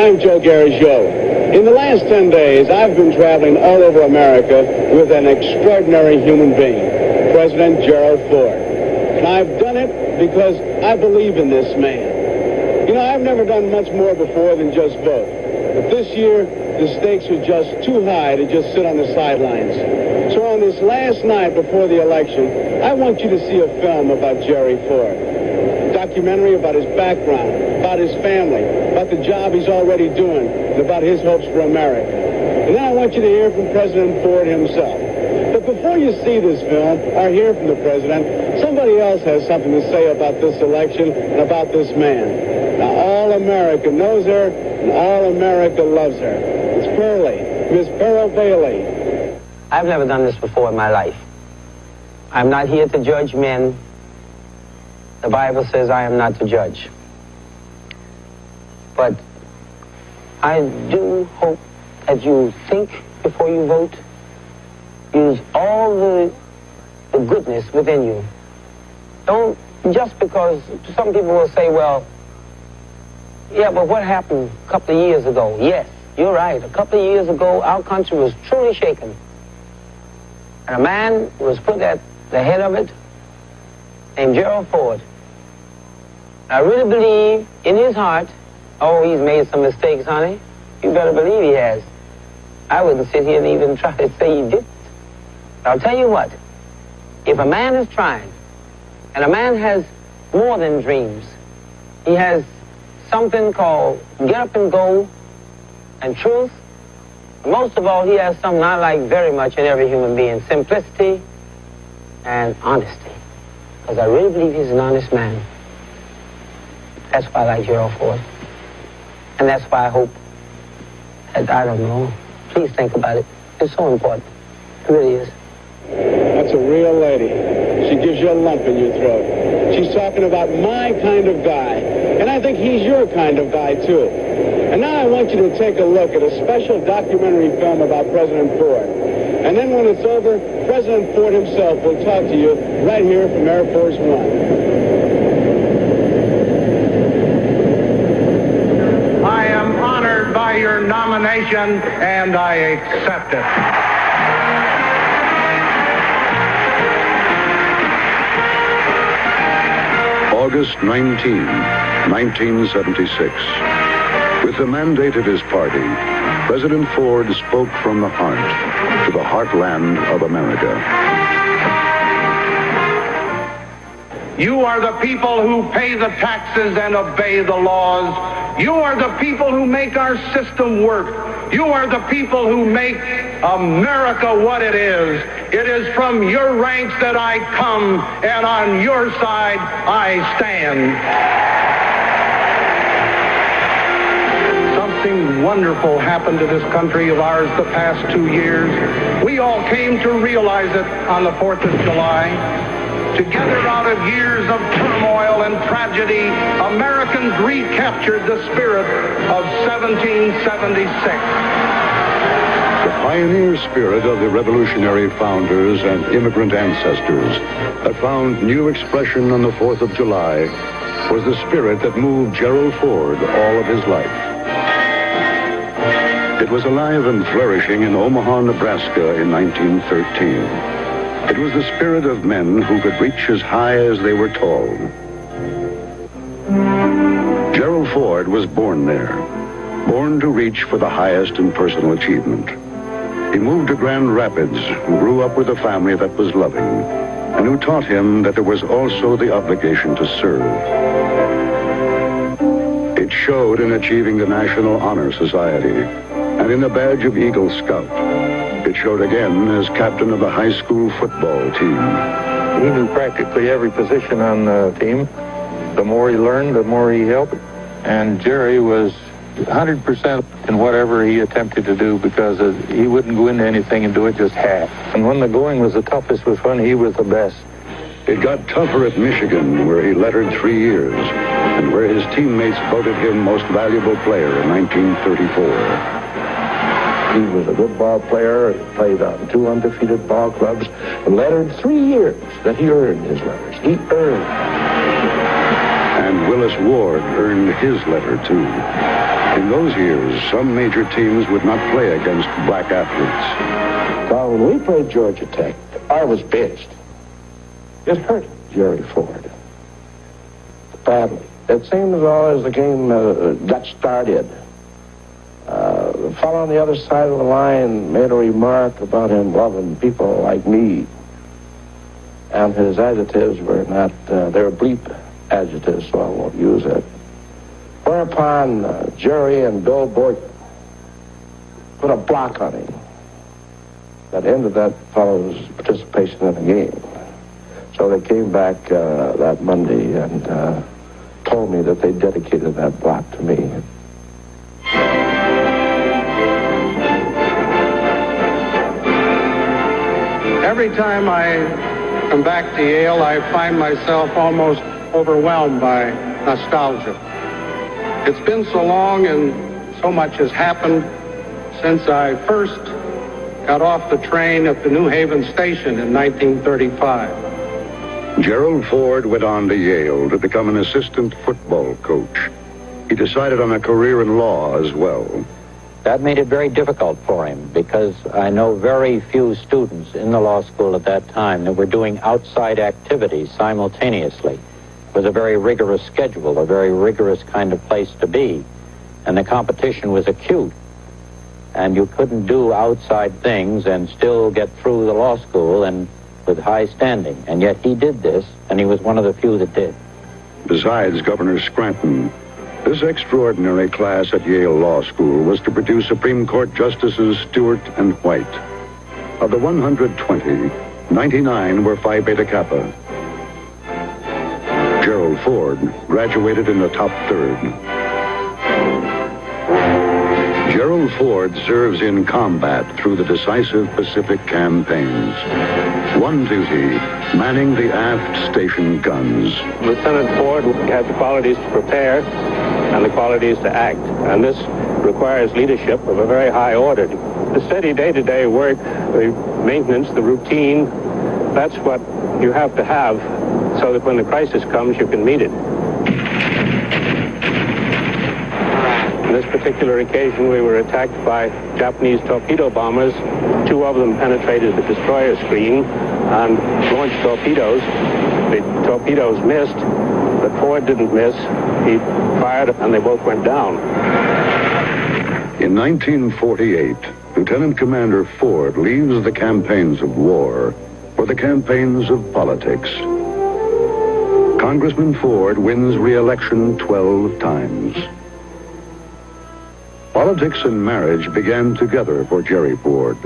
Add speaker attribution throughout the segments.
Speaker 1: I'm Joe Garagiola. In the last 10 days, I've been traveling all over America with an extraordinary human being, President Gerald Ford. And I've done it because I believe in this man. You know, I've never done much more before than just vote. But this year, the stakes are just too high to just sit on the sidelines. So on this last night before the election, I want you to see a film about Jerry Ford. A documentary about his background, about his family, about the job he's already doing, and about his hopes for America. And then I want you to hear from President Ford himself. But before you see this film or hear from the president, somebody else has something to say about this election and about this man. Now, all America knows her, and all America loves her. It's Pearlie, Miss Pearl Bailey.
Speaker 2: I've never done this before in my life. I'm not here to judge men. The Bible says I am not to judge. But I do hope that you think before you vote. Use all the goodness within you. Don't, just because some people will say, well, yeah, but what happened a couple of years ago? Yes, you're right. A couple of years ago, our country was truly shaken. And a man was put at the head of it named Gerald Ford. I really believe in his heart, oh, he's made some mistakes, honey. You better believe he has. I wouldn't sit here and even try to say he didn't. I'll tell you what, if a man is trying, and a man has more than dreams, he has something called get up and go and truth. Most of all, he has something I like very much in every human being, simplicity and honesty. Because I really believe he's an honest man. That's why I like Gerald Ford. And that's why I hope that, I don't know, please think about it. It's so important. It really is.
Speaker 1: That's a real lady. She gives you a lump in your throat. She's talking about my kind of guy. And I think he's your kind of guy, too. And now I want you to take a look at a special documentary film about President Ford. And then when it's over, President Ford himself will talk to you right here from Air Force One.
Speaker 3: I am honored by your nomination, and I accept it.
Speaker 4: August 19, 1976. With the mandate of his party, President Ford spoke from the heart to the heartland of America.
Speaker 3: You are the people who pay the taxes and obey the laws. You are the people who make our system work. You are the people who make America what it is. It is from your ranks that I come, and on your side I stand. Something wonderful happened to this country of ours the past 2 years. We all came to realize it on the 4th of July. Together, out of years of turmoil and tragedy, Americans recaptured the spirit of 1776.
Speaker 4: The pioneer spirit of the revolutionary founders and immigrant ancestors that found new expression on the 4th of July was the spirit that moved Gerald Ford all of his life. It was alive and flourishing in Omaha, Nebraska in 1913. It was the spirit of men who could reach as high as they were tall. Gerald Ford was born there, born to reach for the highest in personal achievement. He moved to Grand Rapids and grew up with a family that was loving and who taught him that there was also the obligation to serve. It showed in achieving the National Honor Society and in the badge of Eagle Scout. It showed again as captain of the high school football team.
Speaker 5: He knew practically every position on the team. The more he learned, the more he helped. And Jerry was 100% in whatever he attempted to do, because he wouldn't go into anything and do it just half. And when the going was the toughest was when he was the best.
Speaker 4: It got tougher at Michigan, where he lettered 3 years, and where his teammates voted him most valuable player in 1934.
Speaker 5: He was a good ball player. He played on 2 undefeated ball clubs and lettered 3 years that he earned his letters. He earned.
Speaker 4: And Willis Ward earned his letter, too. In those years, some major teams would not play against black athletes.
Speaker 6: Well, when we played Georgia Tech, I was benched. It hurt Jerry Ford badly. It seemed as though as the game got started, the fellow on the other side of the line made a remark about him loving people like me. And his adjectives were not, they were bleep adjectives, so I won't use it. Whereupon Jerry and Bill Borton put a block on him that ended that fellow's participation in the game. So they came back that Monday and told me that they dedicated that block to me.
Speaker 3: Every time I come back to Yale, I find myself almost overwhelmed by nostalgia. It's been so long and so much has happened since I first got off the train at the New Haven station in 1935.
Speaker 4: Gerald Ford went on to Yale to become an assistant football coach. He decided on a career in law as well.
Speaker 5: That made it very difficult for him because I know very few students in the law school at that time that were doing outside activities simultaneously. It was a very rigorous schedule, a very rigorous kind of place to be, and the competition was acute. And you couldn't do outside things and still get through the law school and with high standing. And yet he did this, and he was one of the few that did.
Speaker 4: Besides Governor Scranton, this extraordinary class at Yale Law School was to produce Supreme Court Justices Stewart and White. Of the 120, 99 were Phi Beta Kappa. Gerald Ford graduated in the top third. Gerald Ford serves in combat through the decisive Pacific campaigns. One duty, manning the aft station guns.
Speaker 7: Lieutenant Ford had the qualities to prepare and the qualities to act, and this requires leadership of a very high order. The steady day-to-day work, the maintenance, the routine, that's what you have to have so that when the crisis comes, you can meet it. On this particular occasion, we were attacked by Japanese torpedo bombers. Two of them penetrated the destroyer screen and launched torpedoes. The torpedoes missed, but Ford didn't miss. He fired, and they both went down.
Speaker 4: In 1948, Lieutenant Commander Ford leaves the campaigns of war for the campaigns of politics. Congressman Ford wins re-election 12 times. Politics and marriage began together for Jerry Ford.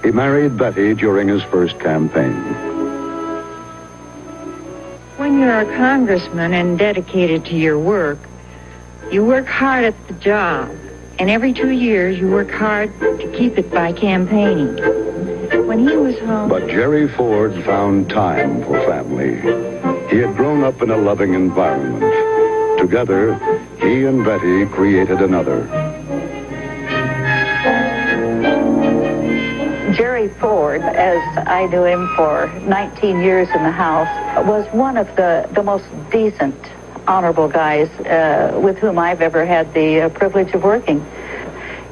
Speaker 4: He married Betty during his first campaign.
Speaker 8: When you're a congressman and dedicated to your work, you work hard at the job. And every 2 years, you work hard to keep it by campaigning. When he was home...
Speaker 4: But Jerry Ford found time for family. He had grown up in a loving environment. Together, he and Betty created another.
Speaker 9: Jerry Ford, as I knew him for 19 years in the House, was one of the most decent, honorable guys with whom I've ever had the privilege of working.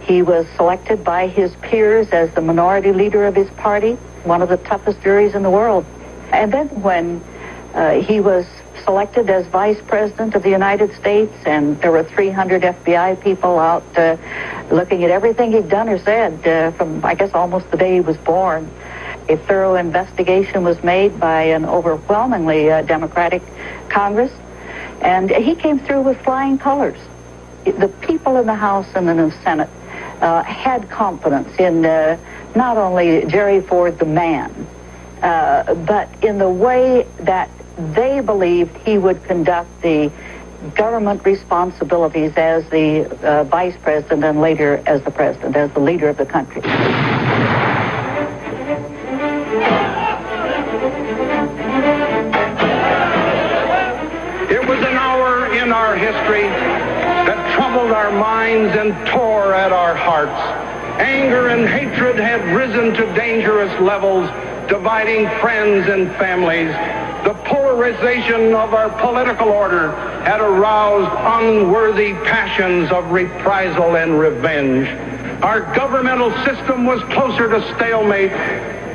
Speaker 9: He was selected by his peers as the minority leader of his party, one of the toughest juries in the world. And then when he was selected as Vice President of the United States, and there were 300 FBI people out looking at everything he'd done or said from, I guess, almost the day he was born. A thorough investigation was made by an overwhelmingly Democratic Congress, and he came through with flying colors. The people in the House and in the Senate had confidence in not only Jerry Ford, the man, but in the way that they believed he would conduct the government responsibilities as the vice president and later as the president, as the leader of the country.
Speaker 3: It was an hour in our history that troubled our minds and tore at our hearts. Anger and hatred had risen to dangerous levels, dividing friends and families. The polarization of our political order had aroused unworthy passions of reprisal and revenge. Our governmental system was closer to stalemate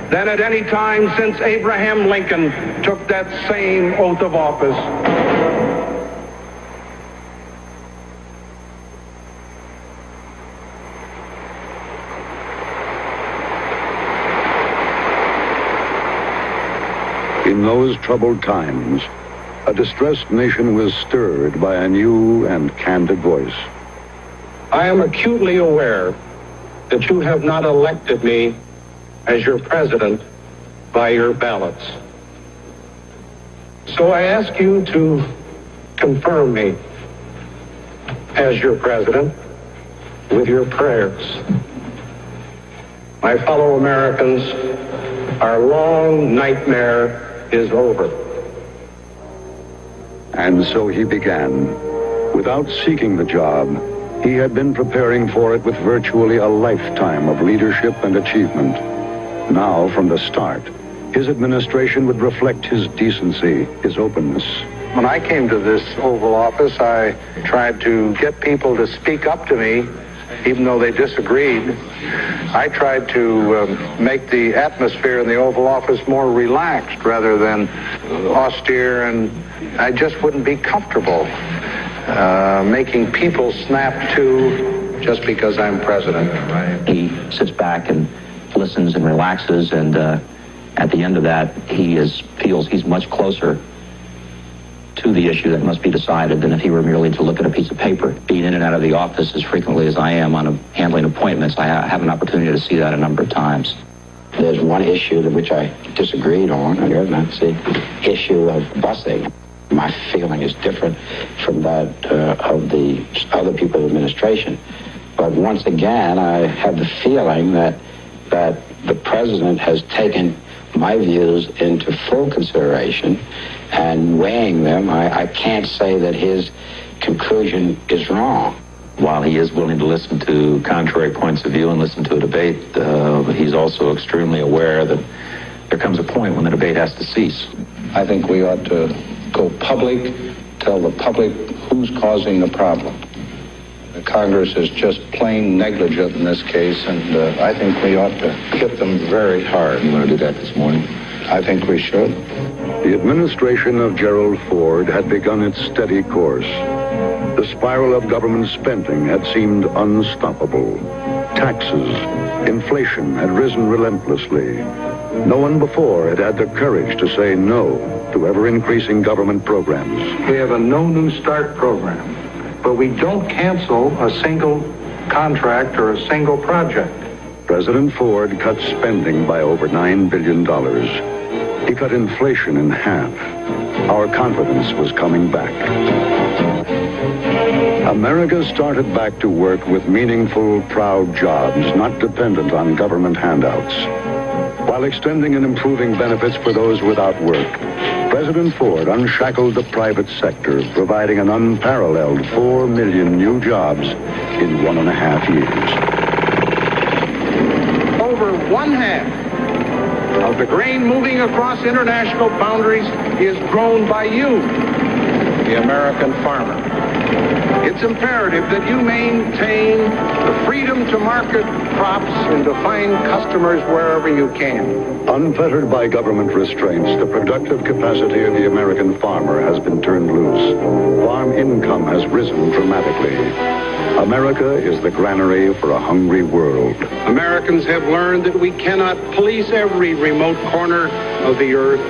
Speaker 3: than at any time since Abraham Lincoln took that same oath of office.
Speaker 4: In those troubled times, a distressed nation was stirred by a new and candid voice.
Speaker 7: I am acutely aware that you have not elected me as your president by your ballots. So I ask you to confirm me as your president with your prayers. My fellow Americans, our long nightmare is over.
Speaker 4: And so he began. Without seeking the job, he had been preparing for it with virtually a lifetime of leadership and achievement. Now, from the start, his administration would reflect his decency, his openness.
Speaker 5: When I came to this Oval Office, I tried to get people to speak up to me, even though they disagreed. I tried to make the atmosphere in the Oval Office more relaxed rather than austere, and I just wouldn't be comfortable making people snap to just because I'm president.
Speaker 10: He sits back and listens and relaxes, and at the end of that, he feels he's much closer to the issue that must be decided than if he were merely to look at a piece of paper. Being in and out of the office as frequently as I am on handling appointments, I have an opportunity to see that a number of times.
Speaker 11: There's one issue which I disagreed on, and that's the issue of busing. My feeling is different from that of the other people in the administration. But once again, I have the feeling that the president has taken my views into full consideration and weighing them. I can't say that his conclusion is wrong.
Speaker 10: While he is willing to listen to contrary points of view and listen to a debate, he's also extremely aware that there comes a point when the debate has to cease.
Speaker 6: I think we ought to go public, tell the public who's causing the problem. The Congress is just plain negligent in this case, and I think we ought to hit them very hard. You want to do that this morning? I think we should.
Speaker 4: The administration of Gerald Ford had begun its steady course. The spiral of government spending had seemed unstoppable. Taxes, inflation had risen relentlessly. No one before had had the courage to say no to ever-increasing government programs.
Speaker 5: We have a no new start program, but we don't cancel a single contract or a single project.
Speaker 4: President Ford cut spending by over $9 billion. He cut inflation in half. Our confidence was coming back. America started back to work with meaningful, proud jobs, not dependent on government handouts. While extending and improving benefits for those without work, President Ford unshackled the private sector, providing an unparalleled 4 million new jobs in 1.5 years.
Speaker 3: Over one half of the grain moving across international boundaries is grown by you, the American farmer. It's imperative that you maintain the freedom to market crops and to find customers wherever you can.
Speaker 4: Unfettered by government restraints, the productive capacity of the American farmer has been turned loose. Farm income has risen dramatically. America is the granary for a hungry world.
Speaker 3: Americans have learned that we cannot police every remote corner of the earth,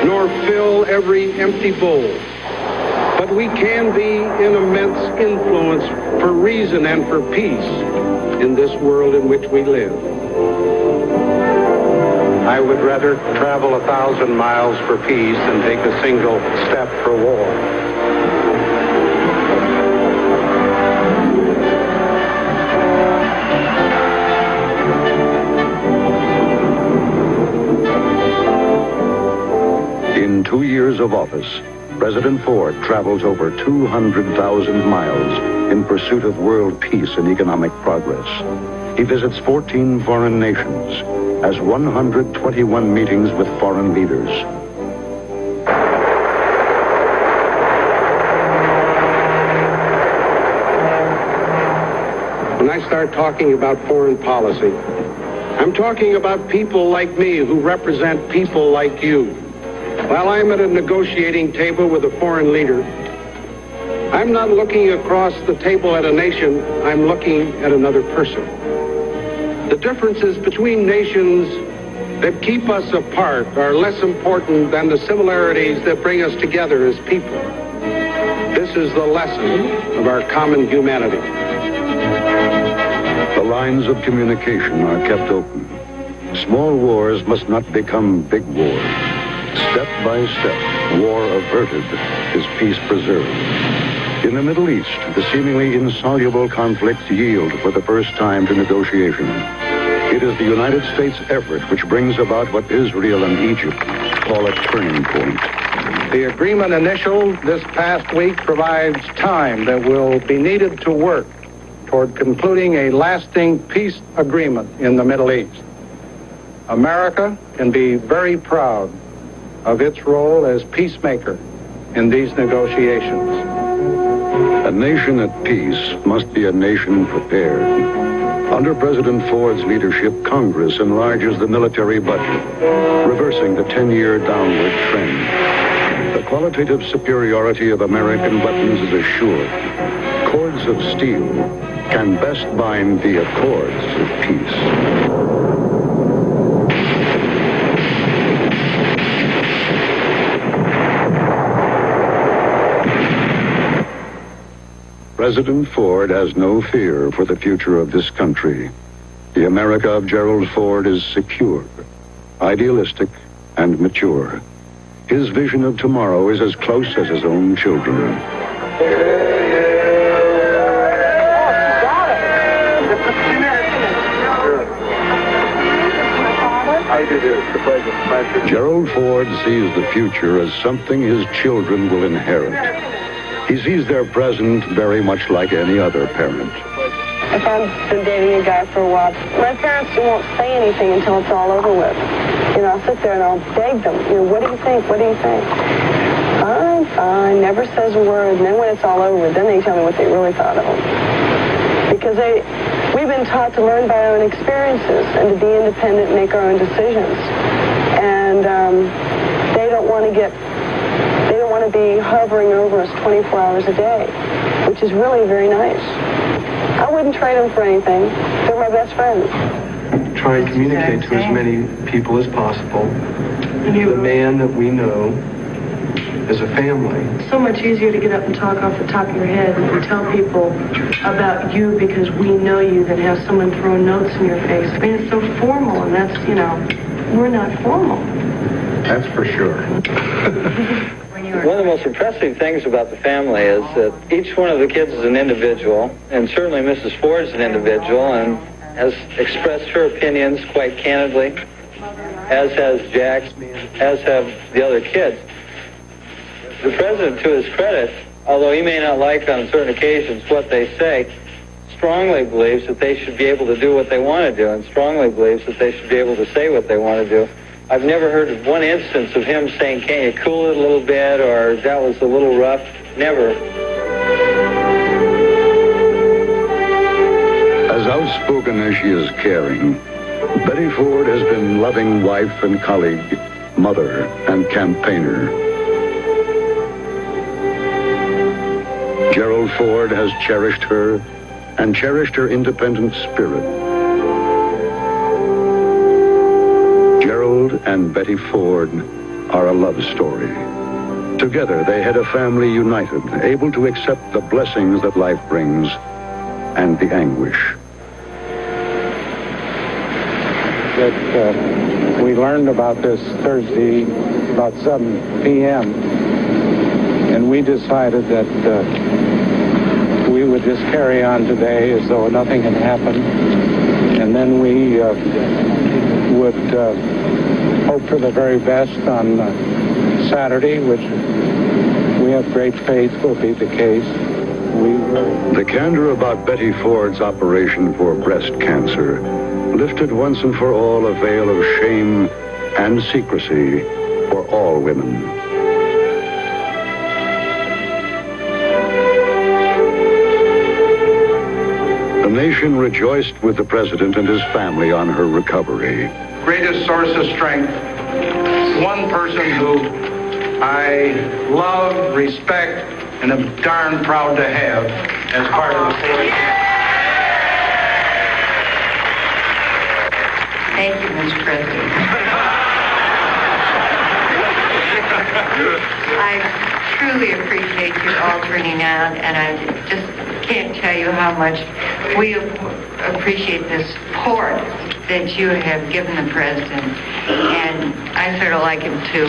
Speaker 3: nor fill every empty bowl. But we can be an immense influence for reason and for peace in this world in which we live.
Speaker 5: I would rather travel 1,000 miles for peace than take a single step for war.
Speaker 4: In 2 years of office, President Ford travels over 200,000 miles in pursuit of world peace and economic progress. He visits 14 foreign nations, has 121 meetings with foreign leaders.
Speaker 3: when I start talking about foreign policy, I'm talking about people like me who represent people like you. While I'm at a negotiating table with a foreign leader, I'm not looking across the table at a nation, I'm looking at another person. The differences between nations that keep us apart are less important than the similarities that bring us together as people. This is the lesson of our common humanity.
Speaker 4: The lines of communication are kept open. Small wars must not become big wars. Step by step, war averted is peace preserved. In the Middle East, the seemingly insoluble conflicts yield for the first time to negotiation. It is the United States' effort which brings about what Israel and Egypt call a turning point.
Speaker 3: The agreement initialed this past week provides time that will be needed to work toward concluding a lasting peace agreement in the Middle East. America can be very proud of its role as peacemaker in these negotiations.
Speaker 4: A nation at peace must be a nation prepared. Under President Ford's leadership, Congress enlarges the military budget, reversing the 10-year downward trend. The qualitative superiority of American weapons is assured. Cords of steel can best bind the accords of peace. President Ford has no fear for the future of this country. The America of Gerald Ford is secure, idealistic, and mature. His vision of tomorrow is as close as his own children. Gerald Ford sees the future as something his children will inherit. He sees their present very much like any other parent.
Speaker 12: If I've been dating a guy for a while, my parents won't say anything until it's all over with. You know, I'll sit there and I'll beg them, you know, what do you think? What do you think? Fine, fine, never says a word. And then when it's all over, then they tell me what they really thought of him. Because we've been taught to learn by our own experiences and to be independent and make our own decisions. And they don't want to be hovering over us 24 hours a day, which is really very nice. I wouldn't trade them for anything. They're my best friends.
Speaker 13: Try and communicate to as many people as possible. The man that we know as a family.
Speaker 14: It's so much easier to get up and talk off the top of your head and tell people about you because we know you than have someone throw notes in your face. I mean, it's so formal, and that's, you know, we're not formal.
Speaker 13: That's for sure.
Speaker 15: One of the most impressive things about the family is that each one of the kids is an individual, and certainly Mrs. Ford's an individual and has expressed her opinions quite candidly, as has Jack, as have the other kids. The president, to his credit, although he may not like on certain occasions what they say, strongly believes that they should be able to do what they want to do, and strongly believes that they should be able to say what they want to do. I've never heard of one instance of him saying, can you cool it a little bit, or that was a little rough. Never.
Speaker 4: As outspoken as she is caring, Betty Ford has been loving wife and colleague, mother and campaigner. Gerald Ford has cherished her and cherished her independent spirit. Gerald and Betty Ford are a love story. Together, they had a family united, able to accept the blessings that life brings and the anguish.
Speaker 16: That we learned about this Thursday about 7 p.m. and we decided that we would just carry on today as though nothing had happened, and then we would hope for the very best on Saturday, which we have great faith will be the case.
Speaker 4: The candor about Betty Ford's operation for breast cancer lifted once and for all a veil of shame and secrecy for all women. The nation rejoiced with the president and his family on her recovery.
Speaker 3: Greatest source of strength, one person who I love, respect, and am darn proud to have as part of the Ford.
Speaker 8: Thank you, Mr. President. I truly appreciate you all turning out, and I just can't tell you how much we appreciate the support that you have given the president, and I sort of like him too.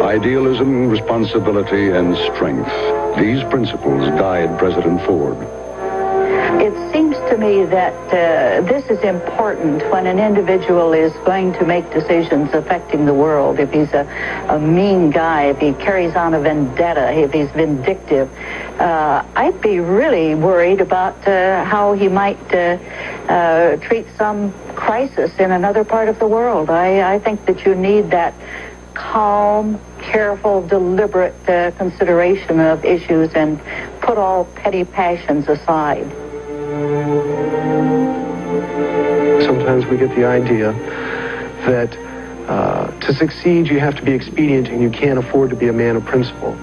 Speaker 4: Idealism, responsibility, and strength. These principles guide President Ford.
Speaker 9: It seems to me that this is important when an individual is going to make decisions affecting the world. If he's a mean guy, if he carries on a vendetta, if he's vindictive, I'd be really worried about how he might treat some crisis in another part of the world. I think that you need that calm, careful, deliberate consideration of issues and put all petty passions aside.
Speaker 13: Sometimes we get the idea that to succeed you have to be expedient and you can't afford to be a man of principle.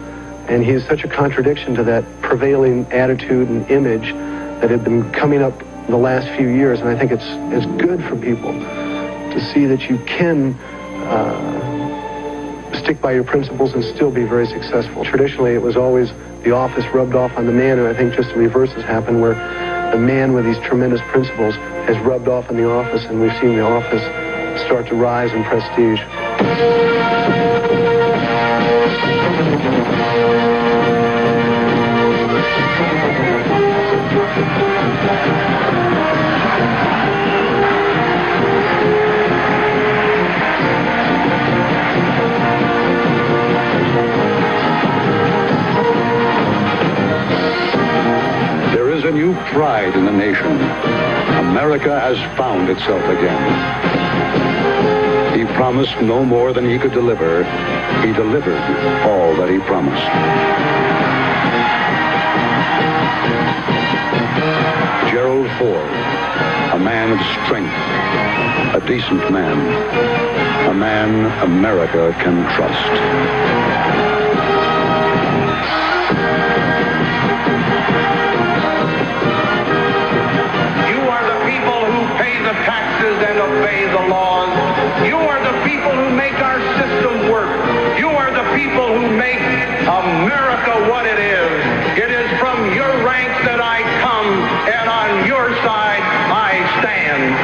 Speaker 13: And he is such a contradiction to that prevailing attitude and image that had been coming up in the last few years. And I think it's good for people to see that you can stick by your principles and still be very successful. Traditionally, it was always the office rubbed off on the man, and I think just the reverse has happened, where the man with these tremendous principles has rubbed off in the office, and we've seen the office start to rise in prestige.
Speaker 4: A new pride in the nation. America has found itself again. He promised no more than he could deliver. He delivered all that he promised. Gerald Ford, a man of strength, a decent man, a man America can trust.
Speaker 3: And obey the laws. You are the people who make our system work. You are the people who make America what it is. It is from your ranks that I come, and on your side I stand.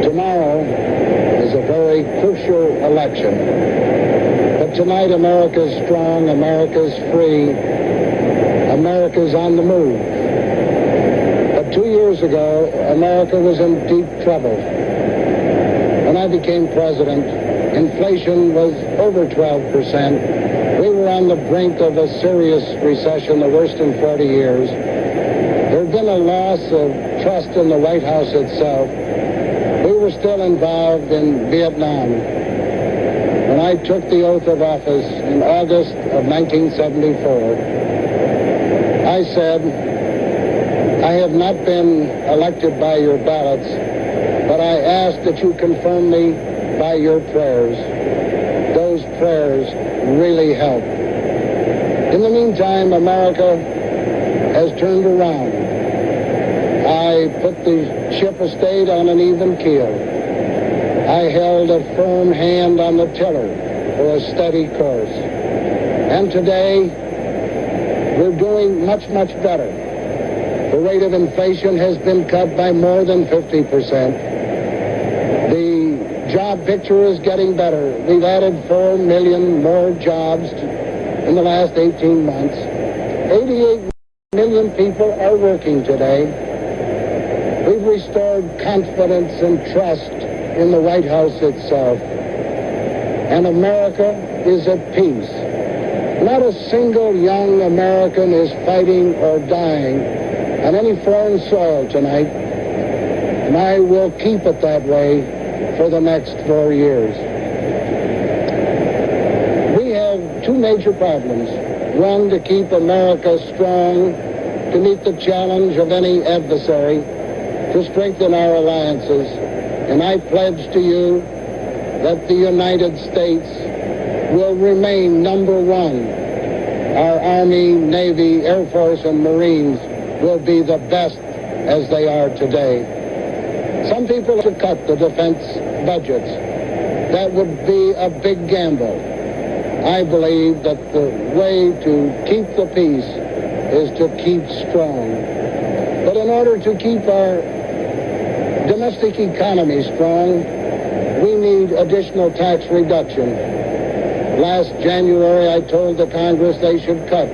Speaker 17: Tomorrow is a very crucial election. But tonight, America's strong, America's free, America's on the move. But 2 years ago, America was in deep trouble. When I became president, inflation was over 12%. We were on the brink of a serious recession, the worst in 40 years. There had been a loss of trust in the White House itself. We were still involved in Vietnam. When I took the oath of office in August of 1974, I said, I have not been elected by your ballots, but I ask that you confirm me by your prayers. Those prayers really help. In the meantime, America has turned around. I put the ship of state on an even keel. I held a firm hand on the tiller for a steady course. And today, we're doing much, much better. The rate of inflation has been cut by more than 50%. The job picture is getting better. We've added 4 million more jobs in the last 18 months. 88 million people are working today. We've restored confidence and trust in the White House itself. And America is at peace. Not a single young American is fighting or dying on any foreign soil tonight, and I will keep it that way for the next 4 years. We have two major problems. One, to keep America strong, to meet the challenge of any adversary, to strengthen our alliances. And I pledge to you that the United States will remain number one. Our Army, Navy, Air Force, and Marines will be the best as they are today. Some people should cut the defense budgets. That would be a big gamble. I believe that the way to keep the peace is to keep strong. But in order to keep our domestic economy strong, we need additional tax reduction. Last January, I told the Congress they should cut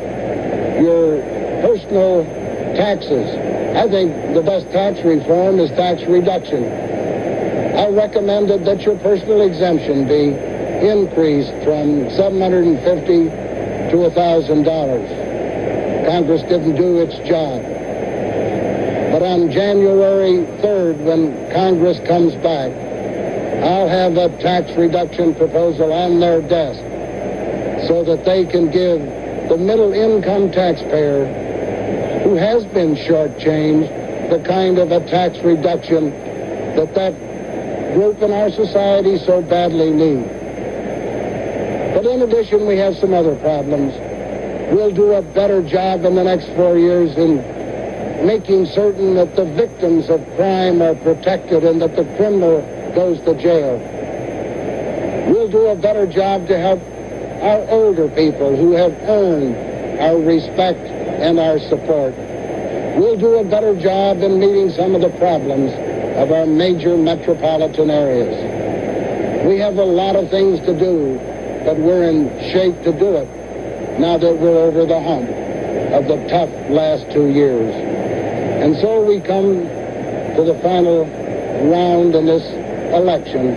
Speaker 17: your personal taxes. I think the best tax reform is tax reduction. I recommended that your personal exemption be increased from $750 to $1,000. Congress didn't do its job. But on January 3rd, when Congress comes back, I'll have a tax reduction proposal on their desk so that they can give the middle-income taxpayer who has been shortchanged the kind of a tax reduction that group in our society so badly need. But in addition, we have some other problems. We'll do a better job in the next 4 years in making certain that the victims of crime are protected and that the criminal goes to jail. We'll do a better job to help our older people who have earned our respect and our support. We'll do a better job in meeting some of the problems of our major metropolitan areas. We have a lot of things to do, but we're in shape to do it now that we're over the hump of the tough last 2 years. And so we come to the final round in this election.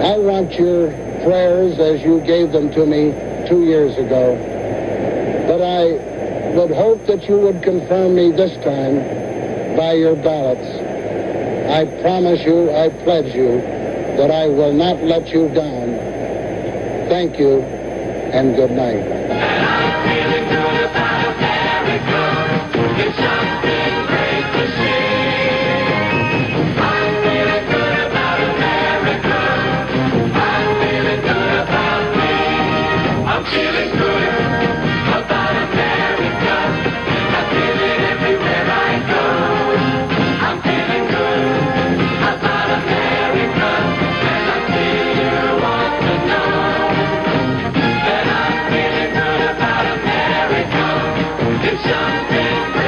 Speaker 17: I want your prayers as you gave them to me 2 years ago. But I would hope that you would confirm me this time by your ballots. I promise you, I pledge you, that I will not let you down. Thank you, and good night.
Speaker 18: Something